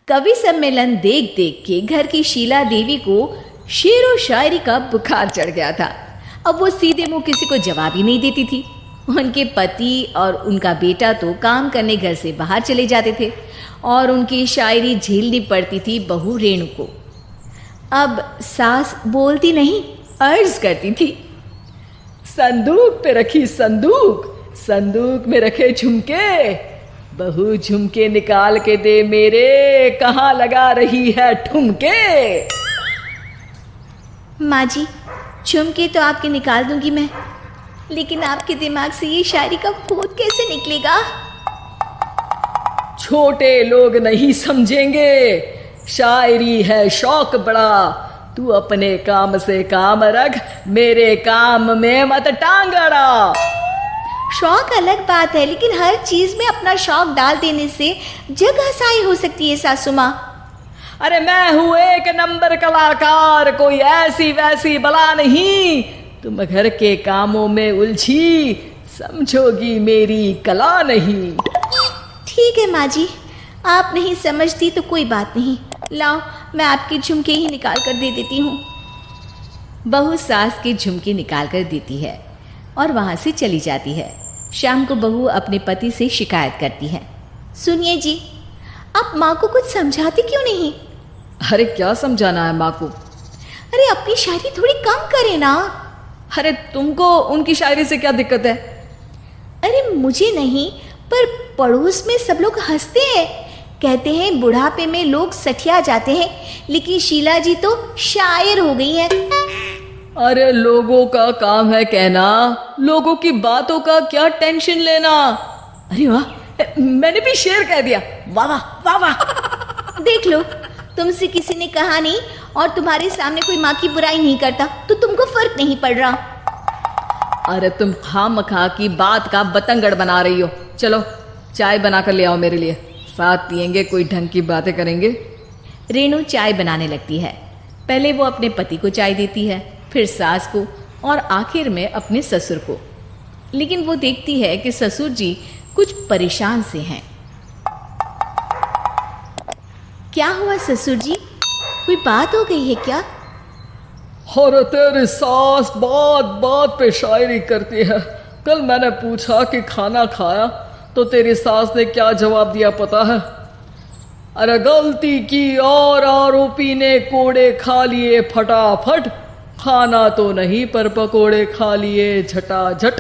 कवि सम्मेलन देख देख के घर की शीला देवी को शेर व शायरी का बुखार चढ़ गया था। अब वो सीधे मुंह किसी को जवाब ही नहीं देती थी। उनके पति और उनका बेटा तो काम करने घर से बाहर चले जाते थे और उनकी शायरी झेलनी पड़ती थी बहू रेणु को। अब सास बोलती नहीं, अर्ज करती थी, संदूक पे रखी संदूक, संदूक में रखे झुमके, बहू झुमके निकाल के दे मेरे, कहाँ लगा रही है ठुमके। माँ जी, झुमके तो आपके निकाल दूंगी मैं, लेकिन आपके दिमाग से ये शायरी का भूत कैसे निकलेगा? छोटे लोग नहीं समझेंगे, शायरी है शौक बड़ा, तू अपने काम से काम रख, मेरे काम में मत टांग अड़ा। शौक अलग बात है, लेकिन हर चीज में अपना शौक डाल देने से जग हसाई हो सकती है सासू माँ। अरे मैं हूं एक नंबर कलाकार, कोई ऐसी वैसी बला नहीं, तुम घर के कामों में उलझी, समझोगी मेरी कला नहीं। ठीक है माँ जी, आप नहीं समझती तो कोई बात नहीं, लाओ मैं आपके झुमके ही निकाल कर दे देती हूँ। बहू सास के झुमके निकाल कर देती है और वहाँ से चली जाती है। शाम को बहू अपने पति से शिकायत करती है, सुनिए जी, आप माँ को कुछ समझाते क्यों नहीं? अरे क्या समझाना है माँ को? अरे अपनी शायरी थोड़ी कम करे ना। अरे तुमको उनकी शायरी से क्या दिक्कत है? अरे मुझे नहीं, पर पड़ोस में सब लोग हंसते हैं, कहते हैं बुढ़ापे में लोग सठिया जाते हैं, लेकिन शीला जी तो शायर हो गई हैं। अरे लोगों का काम है कहना, लोगों की बातों का क्या टेंशन लेना। अरे वाह, मैंने भी शेर कह दिया, वाह वाह वाह वाह। देख लो, तुमसे किसी ने कहा नहीं और तुम्हारे सामने कोई माँ की बुराई नहीं करता तो तुमको फर्क नहीं पड़ रहा। अरे तुम खामखा की बात का बतंगड़ बना रही हो। चलो चाय बना कर ले आओ मेरे लिए, साथ पियेंगे, कोई ढंग की बातें करेंगे। रेणु चाय बनाने लगती है। पहले वो अपने पति को चाय देती है, फिर सास को और आखिर में अपने ससुर को। लेकिन वो देखती है कि ससुर जी कुछ परेशान से हैं। क्या हुआ ससुर जी, कोई बात हो गई है क्या? अरे तेरी सास बात बात पे शायरी करती है। कल मैंने पूछा कि खाना खाया तो तेरी सास ने क्या जवाब दिया पता है? अरे गलती की और आरोपी ने कोड़े खा लिए फटाफट, खाना तो नहीं पर पकोड़े खा लिए झटाझट।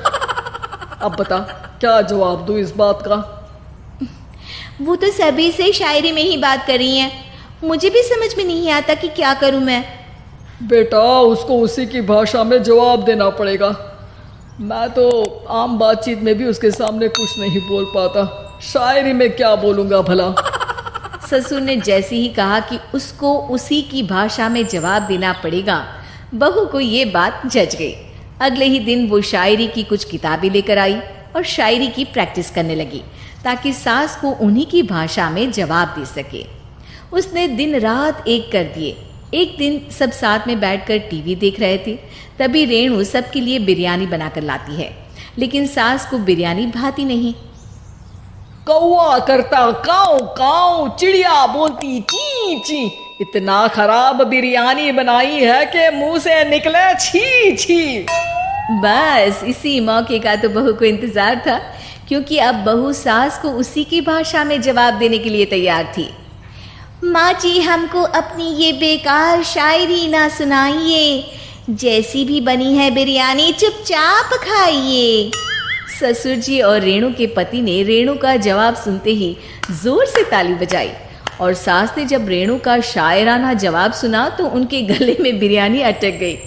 अब बता क्या जवाब दूं इस बात का? वो तो सभी से शायरी में ही बात कर रही हैं, मुझे भी समझ में नहीं आता कि क्या करूं मैं। बेटा उसको उसी की भाषा में जवाब देना पड़ेगा। मैं तो आम बातचीत में भी उसके सामने कुछ नहीं बोल पाता, शायरी में क्या बोलूंगा भला। ससुर ने जैसे ही कहा कि उसको उसी की भाषा में जवाब देना पड़ेगा, बहू को ये बात जच गई। अगले ही दिन वो शायरी की कुछ किताबें लेकर आई और शायरी की प्रैक्टिस करने लगी ताकि सास को उन्हीं की भाषा में जवाब दे सके। उसने दिन रात एक कर दिए। एक दिन सब साथ में बैठकर टीवी देख रहे थे, तभी रेणु सबके लिए बिरयानी बनाकर लाती है, लेकिन सास को बिरयानी भाती नहीं। कौवा करता काऊ काऊ, चिड़िया बोलती ची ची, इतना खराब बिरयानी बनाई है कि मुंह से निकले छी छी। बस इसी मौके का तो बहू को इंतजार था, क्योंकि अब बहू सास को उसी की भाषा में जवाब देने के लिए तैयार थी। माँ जी, हमको अपनी ये बेकार शायरी ना सुनाइए, जैसी भी बनी है बिरयानी चुपचाप खाइए। ससुर जी और रेणु के पति ने रेणु का जवाब सुनते ही जोर से ताली बजाई और सास ने जब रेणु का शायराना जवाब सुना तो उनके गले में बिरयानी अटक गई।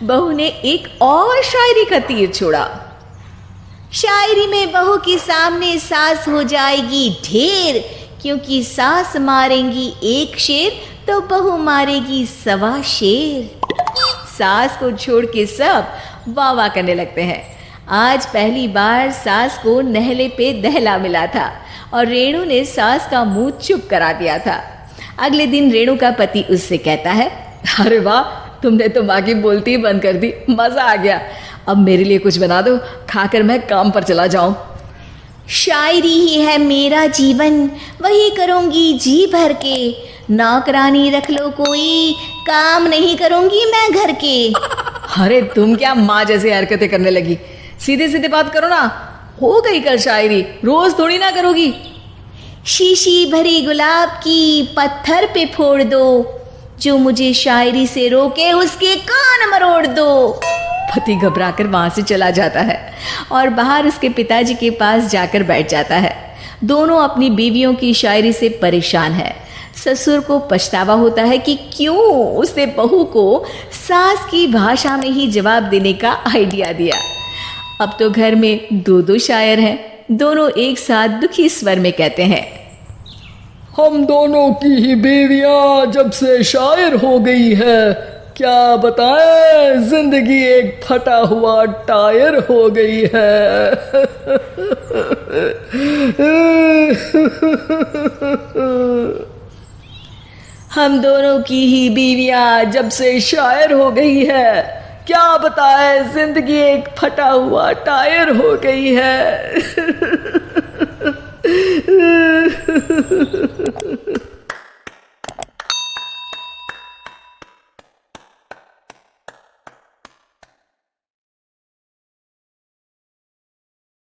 बहू ने एक और शायरी का तीर छोड़ा। शायरी में बहू के सामने सास हो जाएगी ढेर, क्योंकि सास मारेंगी एक शेर तो बहू मारेगी 1.25 शेर। सास को छोड़ के सब वाह वाह करने लगते हैं। आज पहली बार सास को नहले पे दहला मिला था और रेणु ने सास का मुंह चुप करा दिया था। अगले दिन रेणु का पति उससे कहता है, अरे वाह, तुमने तो माँ की बोलती बंद कर दी, मजा आ गया। अब मेरे लिए कुछ बना दो, खाकर मैं काम पर चला जाऊं। शायरी ही है मेरा जीवन, वही करूँगी जी भर के। नौकरानी रख लो कोई, काम नहीं करूँगी मैं घर के। अरे तुम क्या माँ जैसी हरकतें करने लगी, सीधे सीधे बात करो ना। हो गई कल शायरी, रोज थोड़ी ना करोगी। शीशी भरी गुलाब की पत्थर पे फोड़ दो, जो मुझे शायरी से रोके उसके कान मरोड़ दो। पति घबराकर वहां से चला जाता है और बाहर उसके पिताजी के पास जाकर बैठ जाता है। दोनों अपनी बीवियों की शायरी से परेशान है। ससुर को पछतावा होता है कि क्यों उसने बहू को सास की भाषा में ही जवाब देने का आइडिया दिया। अब तो घर में दो दो शायर हैं। दोनों एक साथ दुखी स्वर में कहते हैं, हम दोनों की ही बीवियां जब से शायर हो गई है, क्या बताएं, जिंदगी एक फटा हुआ टायर हो गई है। हम दोनों की ही बीवियां जब से शायर हो गई है, क्या बताए, जिंदगी एक फटा हुआ टायर हो गई है।